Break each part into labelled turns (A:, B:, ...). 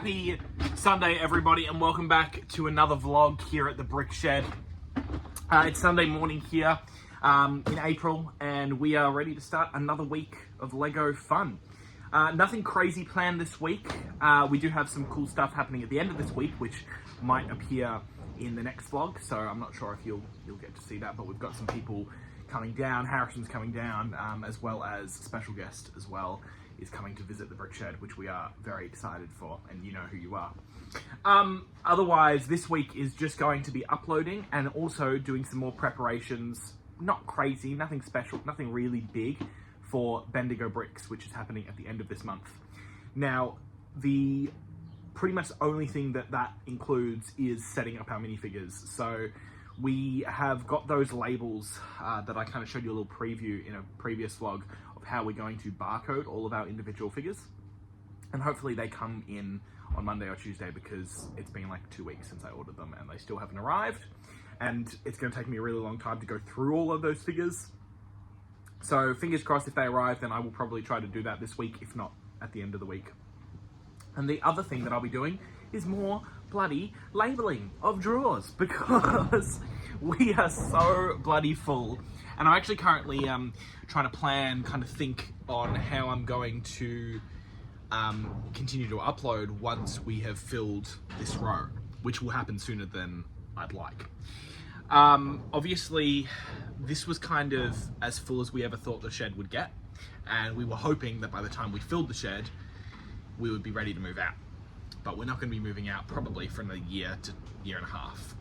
A: Happy Sunday, everybody, and welcome back to another vlog here at the BrickShed. It's Sunday morning here in April, and we are ready to start another week of Lego fun. Nothing crazy planned this week. We do have some cool stuff happening at the end of this week, which might appear in the next vlog, so I'm not sure if you'll get to see that, but we've got some people coming down. Harrison's coming down, as well as a special guest as well is coming to visit the BrickShed, which we are very excited for, and you know who you are. Otherwise, this week is just going to be uploading and also doing some more preparations. Not crazy, nothing special, nothing really big for Bendigo Bricks, which is happening at the end of this month. Now, the pretty much the only thing that includes is setting up our minifigures. So we have got those labels that I kind of showed you a little preview in a previous vlog of how we're going to barcode all of our individual figures. And hopefully they come in on Monday or Tuesday, because it's been like 2 weeks since I ordered them and they still haven't arrived. And it's going to take me a really long time to go through all of those figures. So fingers crossed, if they arrive, then I will probably try to do that this week, if not at the end of the week. And the other thing that I'll be doing is more bloody labeling of drawers, because we are so bloody full. And I'm actually currently trying to think on how I'm going to continue to upload once we have filled this row, which will happen sooner than I'd like. Obviously, this was kind of as full as we ever thought the shed would get, and we were hoping that by the time we filled the shed, we would be ready to move out. But we're not going to be moving out probably for another year to year and a half.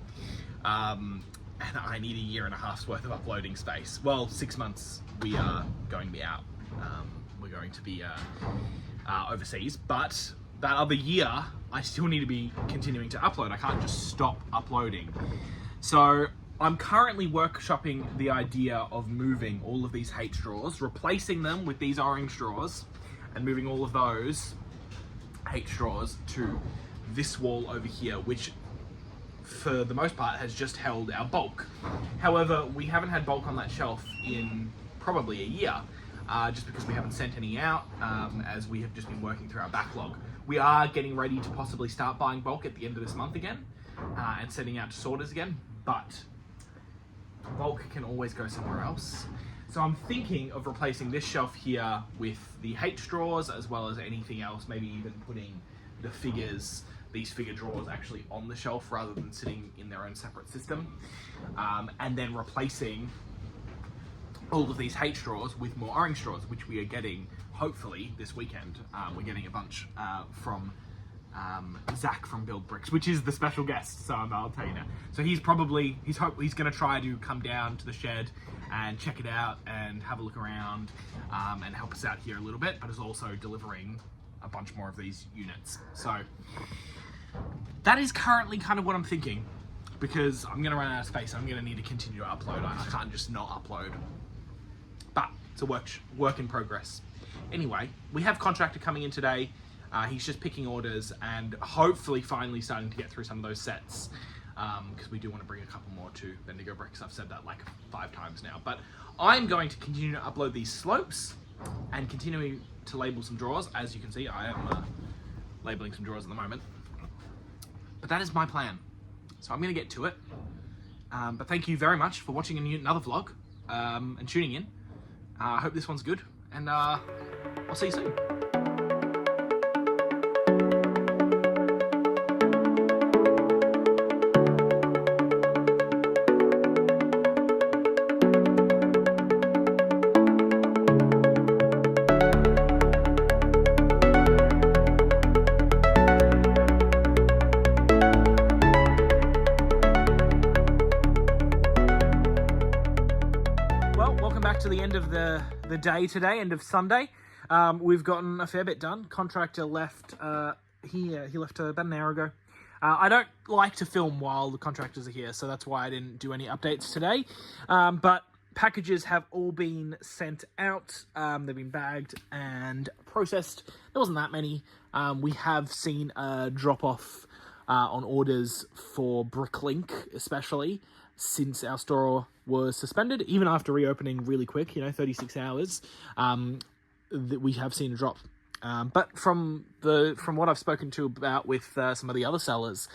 A: And I need a year and a half's worth of uploading space. Well, 6 months we are going to be out. We're going to be overseas, but that other year, I still need to be continuing to upload. I can't just stop uploading. So I'm currently workshopping the idea of moving all of these H drawers, replacing them with these orange drawers, and moving all of those H drawers to this wall over here, which for the most part has just held our bulk. However, we haven't had bulk on that shelf in probably a year, just because we haven't sent any out, as we have just been working through our backlog. We are getting ready to possibly start buying bulk at the end of this month again, and sending out to sorters again, but bulk can always go somewhere else. So I'm thinking of replacing this shelf here with the H drawers, as well as anything else, maybe even putting the figures, these figure drawers actually on the shelf rather than sitting in their own separate system. And then replacing all of these H drawers with more orange drawers, which we are getting hopefully this weekend. We're getting a bunch from Zach from Build Bricks, which is the special guest, so I'll tell you now. So he's going to try to come down to the shed and check it out and have a look around, and help us out here a little bit, but is also delivering a bunch more of these units. So that is currently kind of what I'm thinking, because I'm going to run out of space. I'm going to need to continue to upload. I can't just not upload, but it's a work in progress. Anyway, we have contractor coming in today. He's just picking orders and hopefully finally starting to get through some of those sets, because we do want to bring a couple more to Bendigo Bricks. I've said that like 5 times now, but I'm going to continue to upload these slopes and continuing to label some drawers. As you can see, I am labeling some drawers at the moment, but that is my plan. So I'm going to get to it. But thank you very much for watching another vlog, and tuning in. I hope this one's good, and I'll see you soon. To the end of the day today, end of Sunday. We've gotten a fair bit done. Contractor left he left about an hour ago. I don't like to film while the contractors are here, so that's why I didn't do any updates today. But packages have all been sent out. They've been bagged and processed. There wasn't that many. We have seen a drop-off on orders for Bricklink, especially since our store was suspended, even after reopening really quick, 36 hours. We have seen a drop But from what I've spoken to about with some of the other sellers,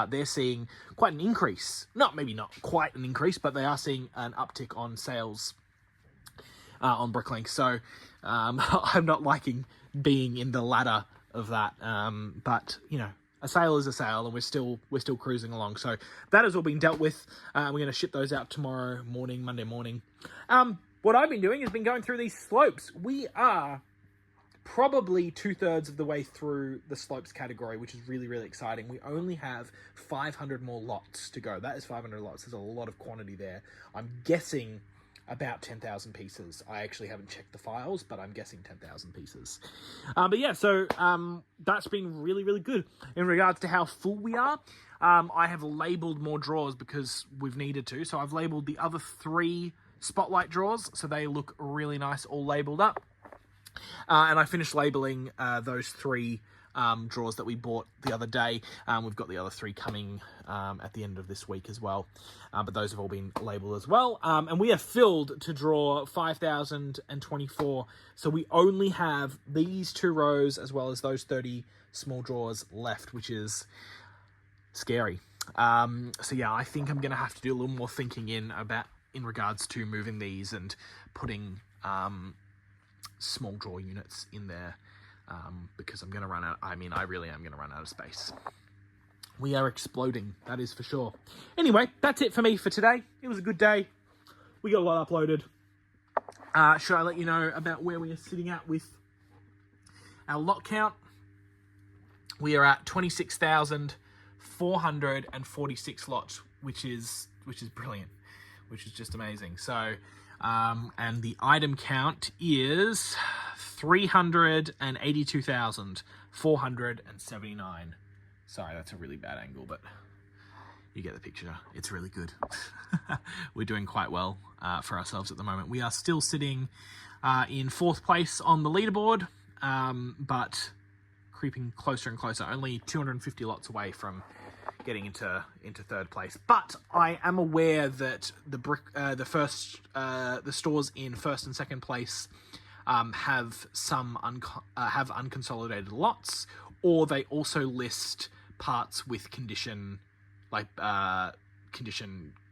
A: they're seeing quite an increase. Maybe not quite an increase, but they are seeing an uptick on sales on Bricklink. So I'm not liking being in the ladder of that. But a sale is a sale, and we're still cruising along. So that has all been dealt with. We're going to ship those out tomorrow morning, Monday morning. What I've been doing has been going through these slopes. We are probably 2/3 of the way through the slopes category, which is really, really exciting. We only have 500 more lots to go. That is 500 lots. There's a lot of quantity there. I'm guessing about 10,000 pieces. I actually haven't checked the files, but I'm guessing 10,000 pieces. So that's been really, really good. In regards to how full we are, I have labelled more drawers because we've needed to. So I've labelled the other 3 spotlight drawers, so they look really nice, all labelled up. And I finished labelling those 3 drawers that we bought the other day. We've got the other 3 coming at the end of this week as well. But those have all been labelled as well. And we are filled to draw 5,024. So we only have these 2 rows as well as those 30 small drawers left, which is scary. So yeah, I think I'm going to have to do a little more thinking in regards to moving these and putting small drawer units in there, because I'm going to run out. I really am going to run out of space. We are exploding, that is for sure. Anyway, that's it for me for today. It was a good day. We got a lot uploaded. Should I let you know about where we are sitting at with our lot count? We are at 26,446 lots, which is brilliant, which is just amazing. So, and the item count is 382,479. Sorry, that's a really bad angle, but you get the picture. It's really good. We're doing quite well for ourselves at the moment. We are still sitting in 4th place on the leaderboard, but creeping closer and closer. Only 250 lots away from getting into 3rd place. But I am aware that the stores in 1st and 2nd place have unconsolidated lots, or they also list parts with condition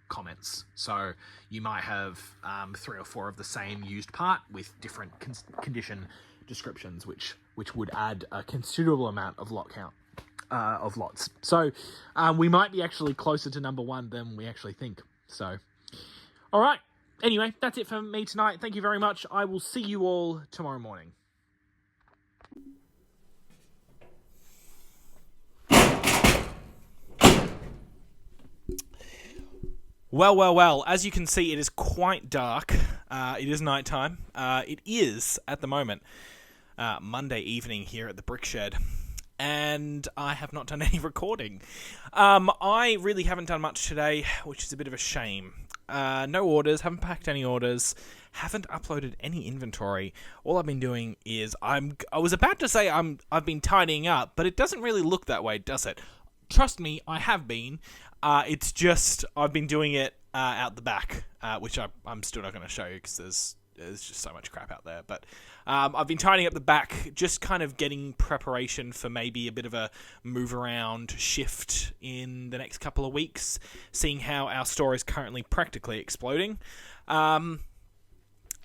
A: comments. So you might have 3 or 4 of the same used part with different condition descriptions, which would add a considerable amount of lot count of lots. So we might be actually closer to number 1 than we actually think. So, all right. Anyway, that's it for me tonight. Thank you very much. I will see you all tomorrow morning. Well, as you can see, it is quite dark. It is nighttime. It is, at the moment, Monday evening here at the BrickShed, and I have not done any recording. I really haven't done much today, which is a bit of a shame. No orders, haven't packed any orders, haven't uploaded any inventory. All I've been doing is I was about to say I've been tidying up, but it doesn't really look that way, does it? Trust me, I have been. It's just I've been doing it out the back, which I'm still not going to show you because there's just so much crap out there. But I've been tidying up the back, just kind of getting preparation for maybe a bit of a move around shift in the next couple of weeks, seeing how our store is currently practically exploding.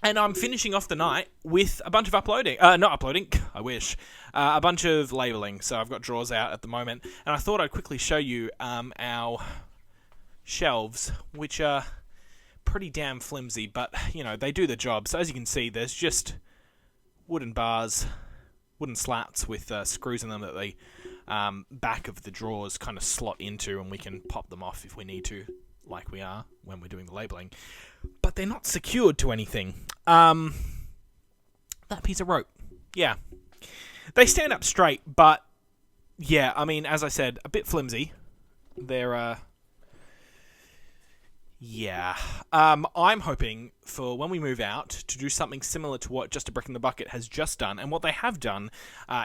A: And I'm finishing off the night with a bunch of uploading. Not uploading, I wish. A bunch of labelling. So I've got drawers out at the moment. And I thought I'd quickly show you our shelves, which are pretty damn flimsy. But, they do the job. So as you can see, there's just wooden bars, wooden slats with screws in them that the back of the drawers kind of slot into. And we can pop them off if we need to, like we are when we're doing the labelling. But they're not secured to anything. That piece of rope. Yeah. They stand up straight, but yeah, as I said, a bit flimsy. They're, yeah. I'm hoping for when we move out to do something similar to what Just a Brick in the Bucket has just done, and what they have done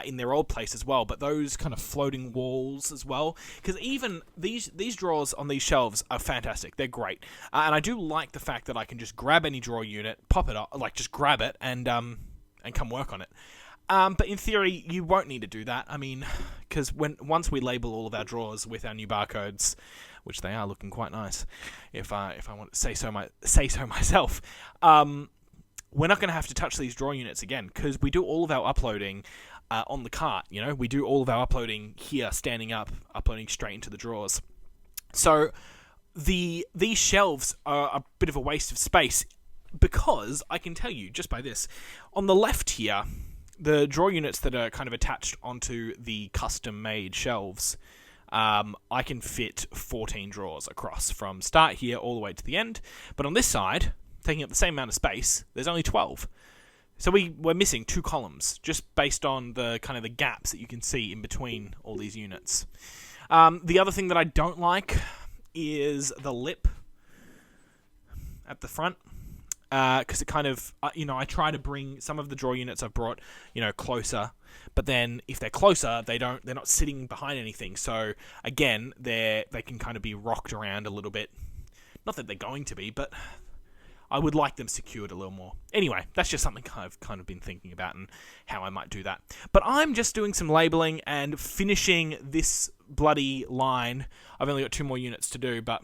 A: in their old place as well, but those kind of floating walls as well, because even these drawers on these shelves are fantastic. They're great. And I do like the fact that I can just grab any drawer unit, pop it up, just grab it and come work on it.
B: But in theory, you won't need to do that. I mean, because once we label all of our drawers with our new barcodes, which they are looking quite nice, if I want to say so myself, we're not going to have to touch these drawer units again, because we do all of our uploading on the cart. You know, we do all of our uploading here, standing up, uploading straight into the drawers. So these shelves are a bit of a waste of space, because I can tell you just by this, on the left here, the drawer units that are kind of attached onto the custom-made shelves, I can fit 14 drawers across from start here all the way to the end. But on this side, taking up the same amount of space, there's only 12. So we're missing 2 columns, just based on the kind of the gaps that you can see in between all these units. The other thing that I don't like is the lip at the front. Because it kind of, I try to bring some of the drawer units I've brought, closer. But then if they're closer, they're not sitting behind anything. So again, they can kind of be rocked around a little bit. Not that they're going to be, but I would like them secured a little more. Anyway, that's just something I've kind of been thinking about and how I might do that. But I'm just doing some labeling and finishing this bloody line. I've only got 2 more units to do, but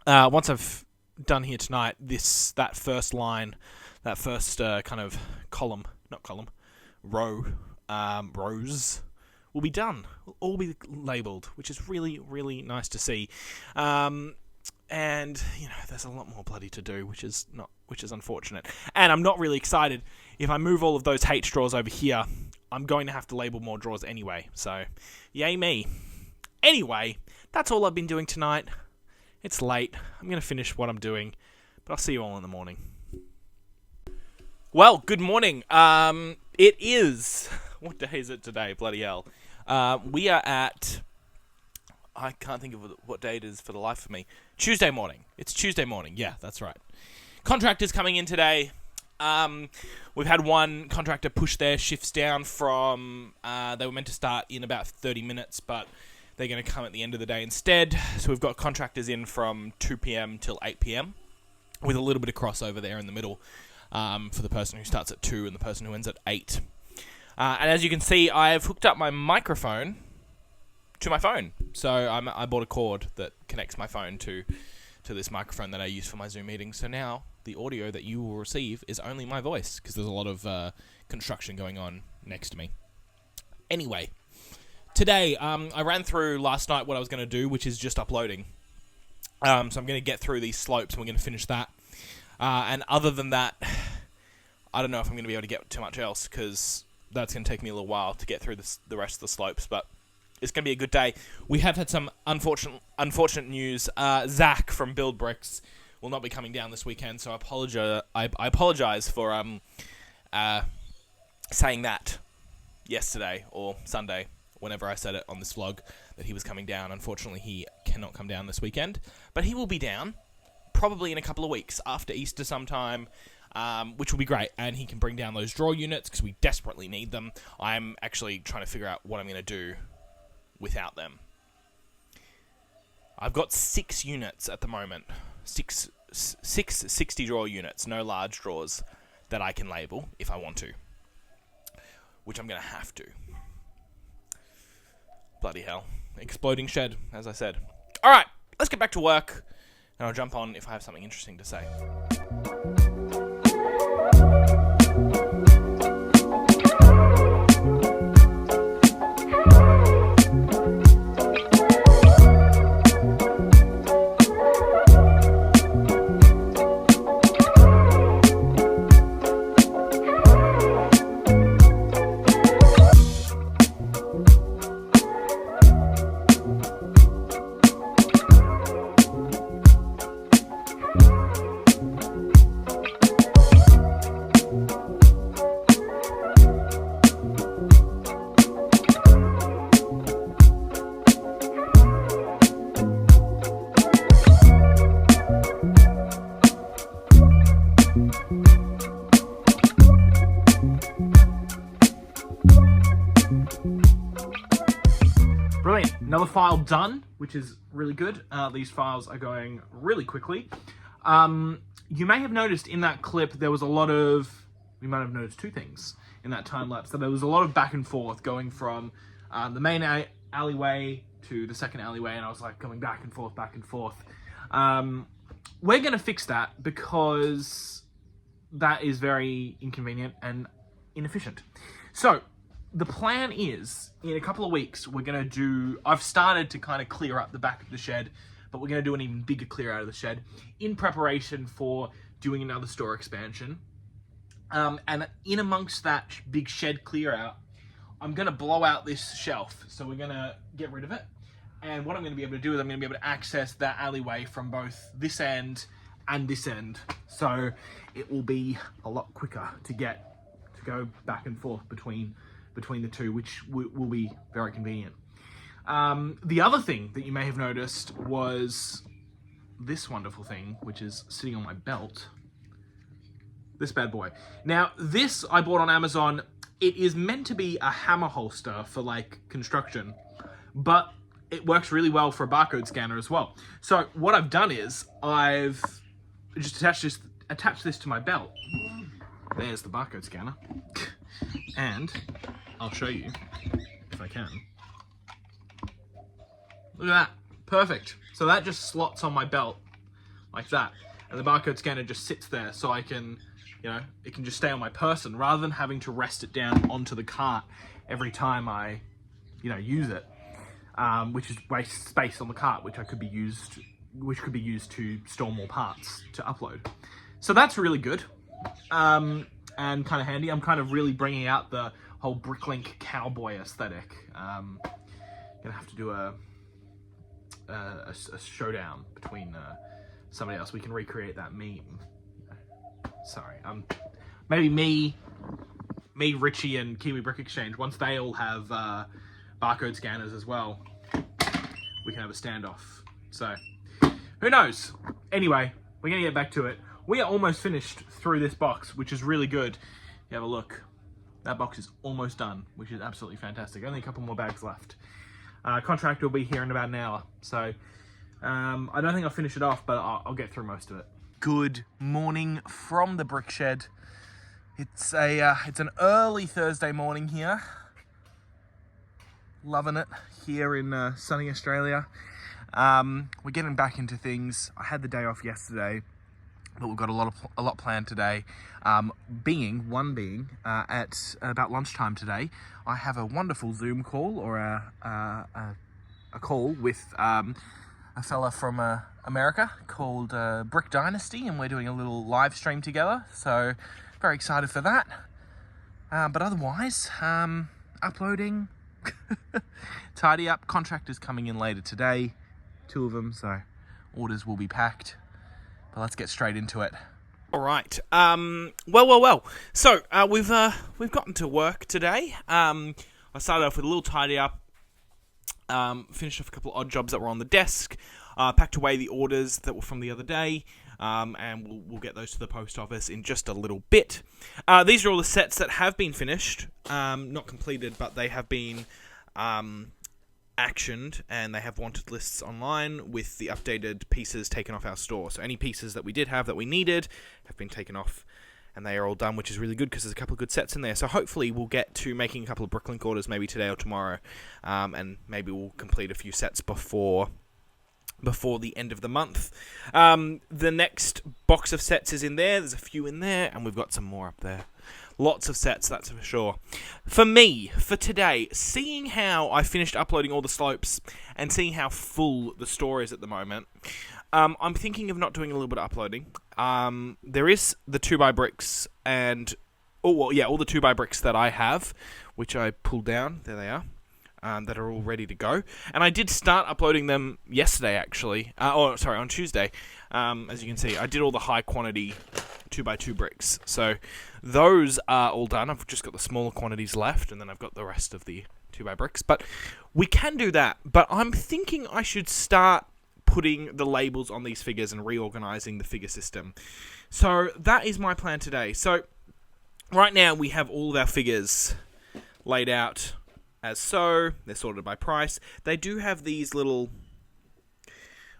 B: once I've done here tonight, that first line, that first kind of rows will be done. Will all be labelled, which is really, really nice to see. And there's a lot more bloody to do, which is unfortunate. And I'm not really excited. If I move all of those H drawers over here, I'm going to have to label more drawers anyway. So, yay me. Anyway, that's all I've been doing tonight. It's late. I'm going to finish what I'm doing, but I'll see you all in the morning. Well, good morning. It is... What day is it today? Bloody hell. We are at... I can't think of what day it is for the life of me. Tuesday morning. It's Tuesday morning. Yeah, that's right. Contractors coming in today. We've had one contractor push their shifts down from... they were meant to start in about 30 minutes, but... They're going to come at the end of the day instead. So we've got contractors in from 2 p.m. till 8 p.m. with a little bit of crossover there in the middle for the person who starts at 2 and the person who ends at 8. And as you can see, I've hooked up my microphone to my phone. So I bought a cord that connects my phone to this microphone that I use for my Zoom meetings. So now the audio that you will receive is only my voice, because there's a lot of construction going on next to me. Anyway... Today, I ran through last night what I was going to do, which is just uploading. So I'm going to get through these slopes, and we're going to finish that. And other than that, I don't know if I'm going to be able to get too much else, because that's going to take me a little while to get through the rest of the slopes. But it's going to be a good day. We have had some unfortunate news. Zach from Build Bricks will not be coming down this weekend, so I apologize for saying that yesterday or Sunday. Whenever I said it on this vlog, that he was coming down. Unfortunately, he cannot come down this weekend. But he will be down, probably in a couple of weeks, after Easter sometime, which will be great. And he can bring down those drawer units, because we desperately need them. I'm actually trying to figure out what I'm going to do without them. I've got 6 units at the moment. 6 60 drawer units, no large drawers, that I can label if I want to. Which I'm going to have to. Bloody hell. Exploding shed, as I said. Alright, let's get back to work, and I'll jump on if I have something interesting to say. Another file done, which is really good. These files are going really quickly. You may have noticed in that clip there was a lot of... We might have noticed 2 things.
A: in that time lapse. So there was a lot of back and forth going from the main alleyway to the second alleyway, and I was like going back and forth, back and forth. We're going to fix that because that is very inconvenient and inefficient. So the plan is, in a couple of weeks, we're going to do... I've started to kind of clear up the back of the shed, but we're going to do an even bigger clear out of the shed in preparation for doing another store expansion. And in amongst that big shed clear out, I'm going to blow out this shelf. So we're going to get rid of it. And what I'm going to be able to do is I'm going to be able to access that alleyway from both this end and this end. So it will be a lot quicker to go back and forth between the two, which will be very convenient. The other thing that you may have noticed was this wonderful thing, which is sitting on my belt. This bad boy. Now, this I bought on Amazon. It is meant to be a hammer holster for like construction, but it works really well for a barcode scanner as well. So what I've done is I've just attached this to my belt. There's the barcode scanner. And I'll show you if I can. Look at that. Perfect. So that just slots on my belt like that. And the barcode scanner just sits there so I can, it can just stay on my person rather than having to rest it down onto the cart every time I, use it. Which is waste space on the cart, which could be used to store more parts to upload. So that's really good. And kind of handy. I'm kind of really bringing out the whole Bricklink cowboy aesthetic. Gonna have to do a showdown between somebody else. We can recreate that meme. Sorry, maybe me, Richie, and Kiwi Brick Exchange. Once they all have barcode scanners as well, we can have a standoff. So, who knows? Anyway, we're gonna get back to it. We are almost finished through this box, which is really good. You have a look. That box is almost done, which is absolutely fantastic. Only a couple more bags left. Contract will be here in about an hour. So, I don't think I'll finish it off, but I'll get through most of it. Good morning from the BrickShed. It's an early Thursday morning here. Loving it here in sunny Australia. We're getting back into things. I had the day off yesterday, but we've got a lot planned today. Being at about lunchtime today, I have a wonderful Zoom call or a call with a fella from America called Brick Dynasty, and we're doing a little live stream together. So very excited for that. But otherwise, uploading, tidy up. Contractors coming in later today, 2 of them, so orders will be packed. But let's get straight into it.
B: All right. Well. So we've gotten to work today. I started off with a little tidy up. Finished off a couple of odd jobs that were on the desk. Packed away the orders that were from the other day. And we'll get those to the post office in just a little bit. These are all the sets that have been finished, not completed, but they have been actioned, and they have wanted lists online with the updated pieces taken off our store. So any pieces that we did have that we needed have been taken off, and they are all done, which is really good because there's a couple of good sets in there. So hopefully we'll get to making a couple of Bricklink orders maybe today or tomorrow, and maybe we'll complete a few sets before the end of the month. The next box of sets is in there. There's a few in there, and we've got some more up there. Lots of sets, that's for sure. For me, for today, seeing how I finished uploading all the slopes and seeing how full the store is at the moment, I'm thinking of not doing a little bit of uploading. There is the 2x bricks and... all the 2x bricks that I have, which I pulled down. There they are. That are all ready to go. And I did start uploading them yesterday, actually. On Tuesday. As you can see, I did all the high quantity 2x2 bricks. So those are all done. I've just got the smaller quantities left, and then I've got the rest of the 2x bricks. But we can do that. But I'm thinking I should start putting the labels on these figures and reorganizing the figure system. So that is my plan today. So right now we have all of our figures laid out as so. They're sorted by price. They do have these little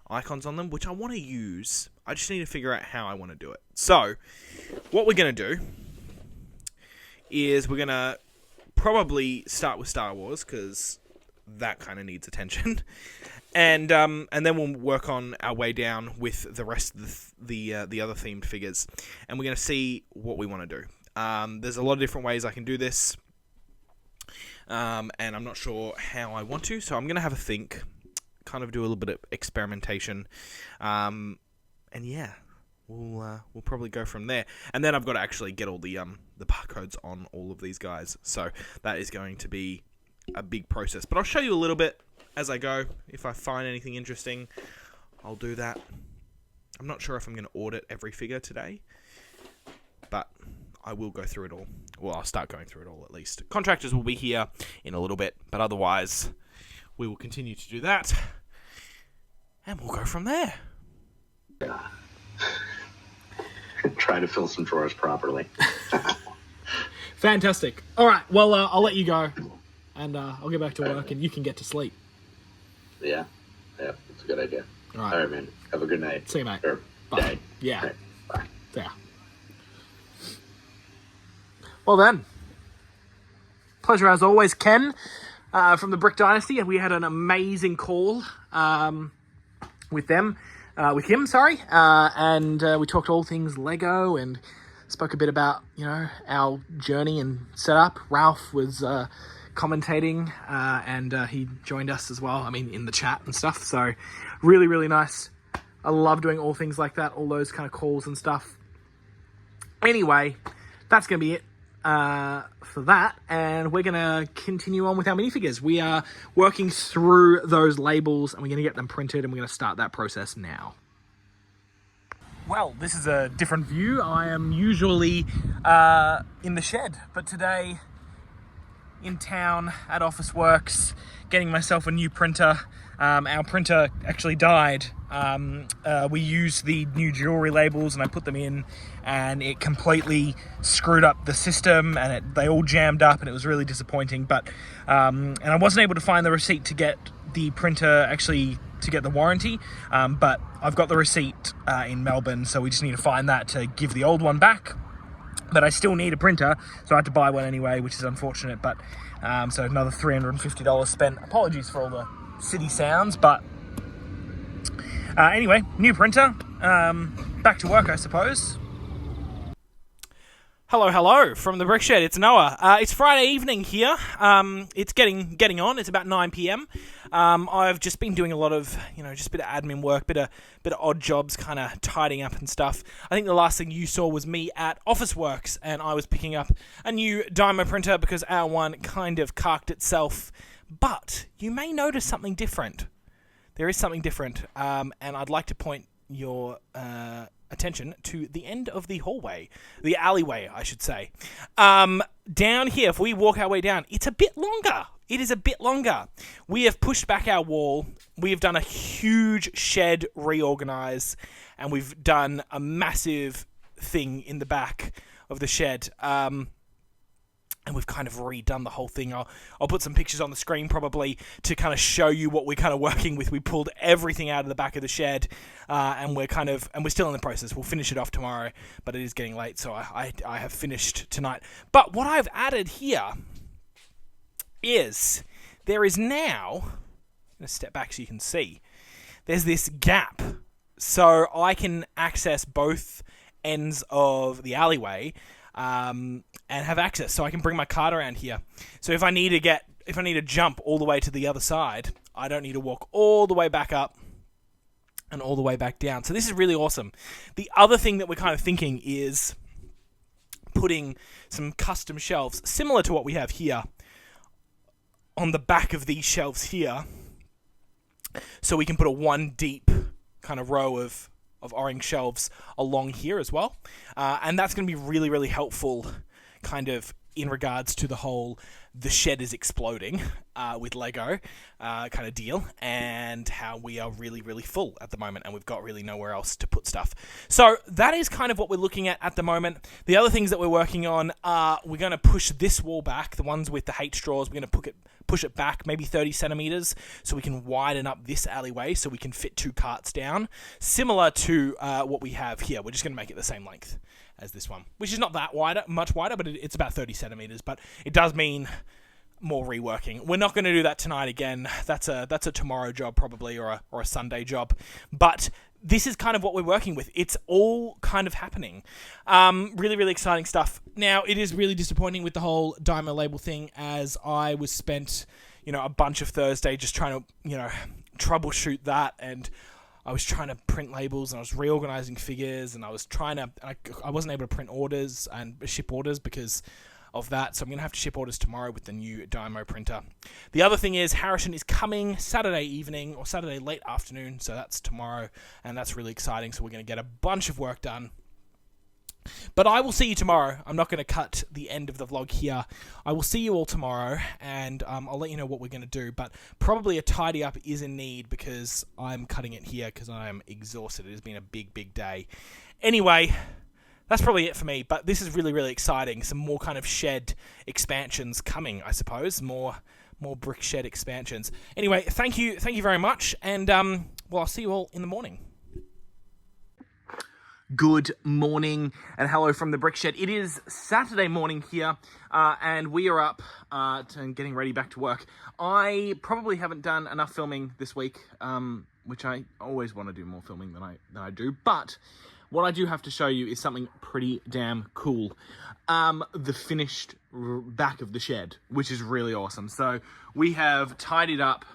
B: icons on them, which I want to use. I just need to figure out how I want to do it. So, what we're going to do is we're going to probably start with Star Wars, because that kind of needs attention. And then we'll work on our way down with the rest of the other themed figures. And we're going to see what we want to do. There's a lot of different ways I can do this. And I'm not sure how I want to, so I'm going to have a think, kind of do a little bit of experimentation. And yeah, we'll probably go from there. And then I've got to actually get all the barcodes on all of these guys. So that is going to be a big process. But I'll show you a little bit as I go. If I find anything interesting, I'll do that. I'm not sure if I'm going to audit every figure today, but I will go through it all. Well, I'll start going through it all at least. Contractors will be here in a little bit, but otherwise we will continue to do that. And we'll go from there.
C: Yeah. Try to fill some drawers properly.
A: Fantastic. All right, well, I'll let you go, and I'll get back to work, and you can get to sleep.
C: Yeah, it's a good idea.
A: All right.
C: All right, man. Have a good night.
A: See you, mate.
C: Or
A: Bye.
C: day.
A: Yeah.
C: Okay, bye.
A: Yeah. Well then, pleasure as always, Ken, from the Brick Dynasty. We had an amazing call with him, and we talked all things Lego and spoke a bit about, our journey and setup. Ralph was commentating, and he joined us as well, in the chat and stuff, so really, really nice. I love doing all things like that, all those kind of calls and stuff. Anyway, that's going to be it for that, and we're going to continue on with our minifigures. We are working through those labels, and we're going to get them printed, and we're going to start that process now. Well, this is a different view. I am usually in the shed, but today in town at Office Works, getting myself a new printer. Our printer actually died. We used the new jewelry labels and I put them in, and it completely screwed up the system, and they all jammed up, and it was really disappointing. But and I wasn't able to find the receipt to get the printer to get the warranty, but I've got the receipt in Melbourne, so we just need to find that to give the old one back. But I still need a printer, so I had to buy one anyway, which is unfortunate. But so another $350 spent. Apologies for all the city sounds, but anyway, new printer. Back to work, I suppose.
B: Hello from the BrickShed. It's Noah. It's Friday evening here. It's getting on. It's about 9 p.m. I've just been doing a lot of, just a bit of admin work, bit of odd jobs, kind of tidying up and stuff. I think the last thing you saw was me at Office Works, and I was picking up a new Dymo printer because our one kind of carked itself. But you may notice something different. There is something different, and I'd like to point your attention to the end of the hallway, the alleyway, I should say. Down here, if we walk our way down, it's a bit longer. It is a bit longer. We have pushed back our wall. We have done a huge shed reorganize, and we've done a massive thing in the back of the shed. And we've kind of redone the whole thing. I'll put some pictures on the screen probably to kind of show you what we're kind of working with. We pulled everything out of the back of the shed, and we're still in the process. We'll finish it off tomorrow, but it is getting late, so I have finished tonight. But what I've added here is there is now, I'm going to step back so you can see, there's this gap, so I can access both ends of the alleyway, and have access, so I can bring my cart around here. So if I need to jump all the way to the other side, I don't need to walk all the way back up and all the way back down. So this is really awesome. The other thing that we're kind of thinking is putting some custom shelves, similar to what we have here, on the back of these shelves here, so we can put a one deep kind of row of orange shelves along here as well. And that's going to be really, really helpful kind of in regards to the whole the shed is exploding with Lego kind of deal, and how we are really, really full at the moment, and we've got really nowhere else to put stuff. So that is kind of what we're looking at the moment. The other things that we're working on are we're going to push this wall back, the ones with the H straws, we're going to push it back maybe 30 centimeters so we can widen up this alleyway so we can fit two carts down, similar to what we have here. We're just going to make it the same length. as this one, which is not that much wider, but it's about 30 centimeters. But it does mean more reworking. We're not going to do that tonight again. That's a tomorrow job probably, or a Sunday job. But this is kind of what we're working with. It's all kind of happening. Really, really exciting stuff. Now, it is really disappointing with the whole Dymo label thing, as I was spent, a bunch of Thursday just trying to, troubleshoot that, and I was trying to print labels, and I was reorganizing figures, and I wasn't able to print orders and ship orders because of that, so I'm going to have to ship orders tomorrow with the new Dymo printer. The other thing is Harrison is coming Saturday evening, or Saturday late afternoon, so that's tomorrow, and that's really exciting, so we're going to get a bunch of work done. But I will see you tomorrow. I'm not going to cut the end of the vlog here. I will see you all tomorrow, and I'll let you know what we're going to do, but probably a tidy up is in need because I'm cutting it here because I am exhausted. It has been a big, big day. Anyway, that's probably it for me, but this is really, really exciting. Some more kind of shed expansions coming, I suppose. More BrickShed expansions. Anyway, thank you very much, and I'll see you all in the morning.
A: Good morning and hello from the BrickShed. It is Saturday morning here, and we are up and getting ready back to work. I probably haven't done enough filming this week, which I always want to do more filming than I do, but what I do have to show you is something pretty damn cool. The finished back of the shed, which is really awesome. So we have tidied up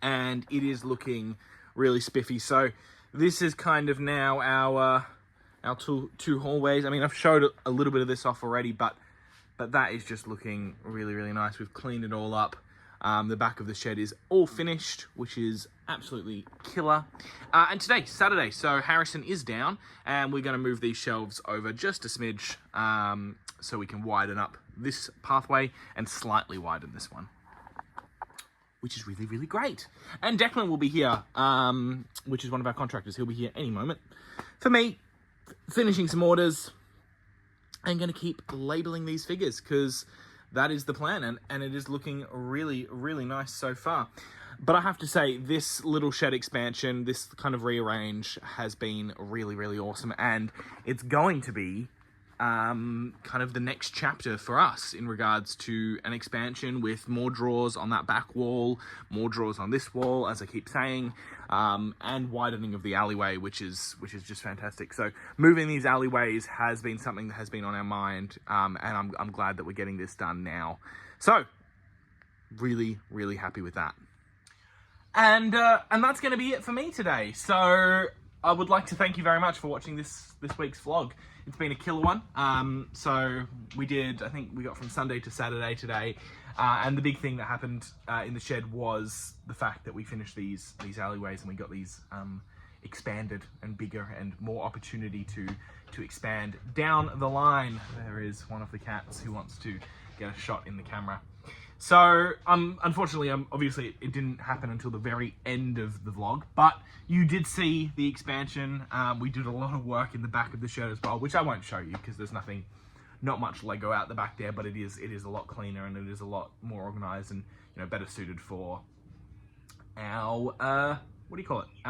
A: and it is looking really spiffy. So this is kind of now our two hallways. I mean, I've showed a little bit of this off already, but that is just looking really, really nice. We've cleaned it all up. The back of the shed is all finished, which is absolutely killer. And today, Saturday, so Harrison is down, and we're going to move these shelves over just a smidge so we can widen up this pathway and slightly widen this one, which is really, really great. And Declan will be here, which is one of our contractors. He'll be here any moment. For me, finishing some orders, and going to keep labeling these figures because that is the plan, and it is looking really, really nice so far. But I have to say, this little shed expansion, this kind of rearrange has been really, really awesome, and it's going to be kind of the next chapter for us in regards to an expansion with more drawers on that back wall, more drawers on this wall, as I keep saying, and widening of the alleyway, which is just fantastic. So moving these alleyways has been something that has been on our mind, and I'm glad that we're getting this done now. So really, really happy with that. And that's going to be it for me today. So I would like to thank you very much for watching this week's vlog. It's been a killer one. So we got from Sunday to Saturday today. And the big thing that happened in the shed was the fact that we finished these alleyways, and we got these expanded and bigger and more opportunity to expand down the line. There is one of the cats who wants to get a shot in the camera. So, unfortunately, obviously it didn't happen until the very end of the vlog, but you did see the expansion. We did a lot of work in the back of the shed as well, which I won't show you because there's not much Lego out the back there, but it is a lot cleaner, and it is a lot more organized and, better suited for our, our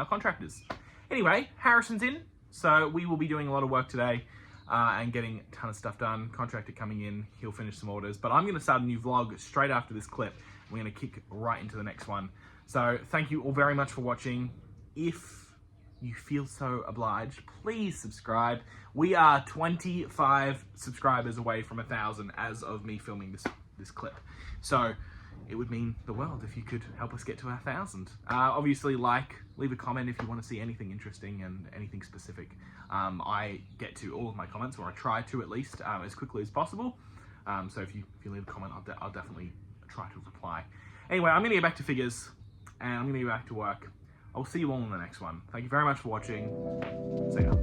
A: contractors. Anyway, Harrison's in, so we will be doing a lot of work today. And getting a ton of stuff done. Contractor coming in, he'll finish some orders. But I'm going to start a new vlog straight after this clip. We're going to kick right into the next one. So thank you all very much for watching. If you feel so obliged, please subscribe. We are 25 subscribers away from 1,000 as of me filming this clip. So it would mean the world if you could help us get to 1,000. Obviously, leave a comment if you want to see anything interesting and anything specific. I get to all of my comments, or I try to at least, as quickly as possible. So if you leave a comment, I'll definitely try to reply. Anyway, I'm going to get back to figures, and I'm going to get back to work. I will see you all in the next one. Thank you very much for watching. See ya.